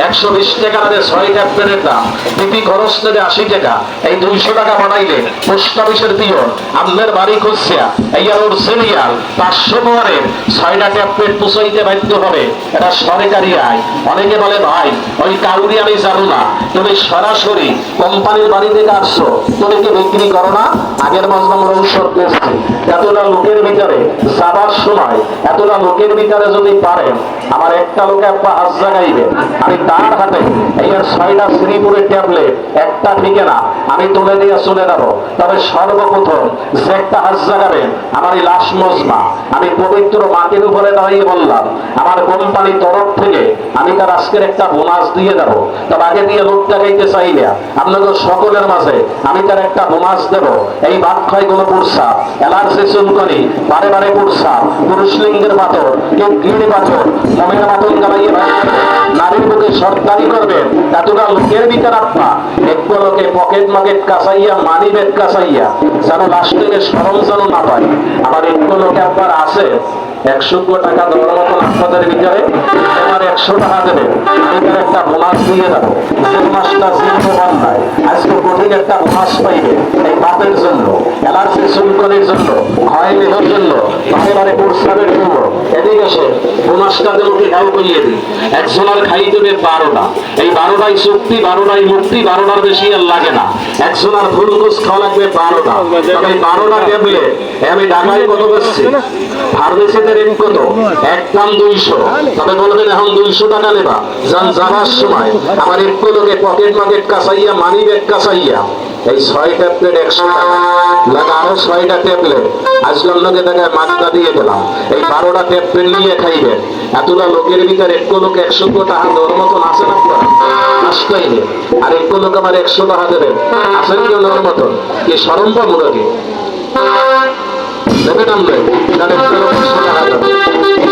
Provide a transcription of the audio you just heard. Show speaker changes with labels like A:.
A: 120 টাকা নেবে 6 ট্যাবলেটের দাম, বিপি খরচ নেবে 80 টাকা। এই 200 টাকা বাড়াইলে পোস্ট অফিসের পিয়ন আপনার বাড়ি খুঁজছে এই আর ওর সিরিয়াল 500 টাকার 6টা ট্যাবলেট পুষাইতে বাধ্য হবে। এটা সরকারি আয়। অনেকে বলে ভাই ওই কাউরি আমি জানো না, তুমি সরাসরি কোম্পানির বাড়ি থেকে আসছো, তুমি কি বিক্রি করো না? আগের মাস আমরা ঔষধ পেয়েছি। এতটা লোকের ভিতরে যাবার সময় এতটা লোকের ভিতরে যদি পারেন আমার একটা লোকে একটা হাত জাগাইবে, আমি তার হাতে এই 6টা শ্রীপুরের ট্যাবলেট একটা ঠিকে না আমি তুলে দিয়ে চলে যাবো। তবে সর্বপ্রথম যে একটা হাত জাগাবেন আমার এই লাশ মজমা, আমি পবিত্র মাটির উপরে দাঁড়িয়ে বললাম আমার কোম্পানির তরফ থেকে আমি তার আজকের একটা বোনাস দিয়ে দেবো। তবে আগে দিয়ে লোকটা খাইতে চাই না, আপনাদের সকলের মাঝে আমি তার একটা বোনাস দেবো। এই ভাত খাই কোনো পুরসা অ্যালার্জি চুলকনি বারে বারে পুরসা পুরুষ লিঙ্গের পাথর কেউ গিড়ি পাথর মমের পাথর জ্বালাইয়ে নারীর বুকে সরকারি করবেন এতটা লোকের ভিতর আপনা একটু লোকে পকেট মাকেট কাঁচাইয়া মানি ব্যাগ কাঁচাইয়া যেন লাস্ট থেকে সরঞ্জাম না পায়। আমার একটু লোকে একবার আছে 100 টাকা দেওয়ার মতন আপনাদের ভিতরে আমার 100 টাকা দেবে, আমি তার একটা বোনাস দিয়ে যাবো। যে মাসটা জিম্মবান নাই আজকে কঠিন একটা বোনাস পাইবে এই পাপের জন্য, অ্যালার্জি চুলকনির জন্য, হয় দেহের জন্য, বারে বারে প্রস্রাবের জন্য। এদিকে এসে বোনাসটা দেবো কি খাও করিয়ে দিই। একজনের খাই দেবে 12টা, এই 12টাই চুক্তি 12টাই মুক্তি, 12টার বেশি আর লাগে না। একজনের ফুলকোষ খাওয়া লাগবে 12টা, তবে এই 12টা টেবলে আমি ঢাকায় কত বেচছি, ফার্মেসিতে রেট কত, এক দাম 200। তবে বলবেন এখন 200 টাকা নেবা, যান যাবার সময় আমার একটু লোকে পকেট মাকেট কাঁচাইয়া মানি ব্যাগ কাঁচাইয়া এই 6 ট্যাবলেট 100 টাকা লাগা, আরো 6টা ট্যাবলেট আজকে আপনাকে টাকায় মাত্রা দিয়ে দিলাম। এই 12টা ট্যাবলেট নিয়ে খাইবেন। এতটা লোকের ভিতরে একটু লোক 100 টাকা দেওয়ার মতন আছে না? আসতেই নেই। আর একটু লোক আমার 100 টাকা দেবেন, আসেন কেউ নেওয়ার মতন কি সরম পাবো নাকি? দেবেন আমরা 100 টাকা দেবেন।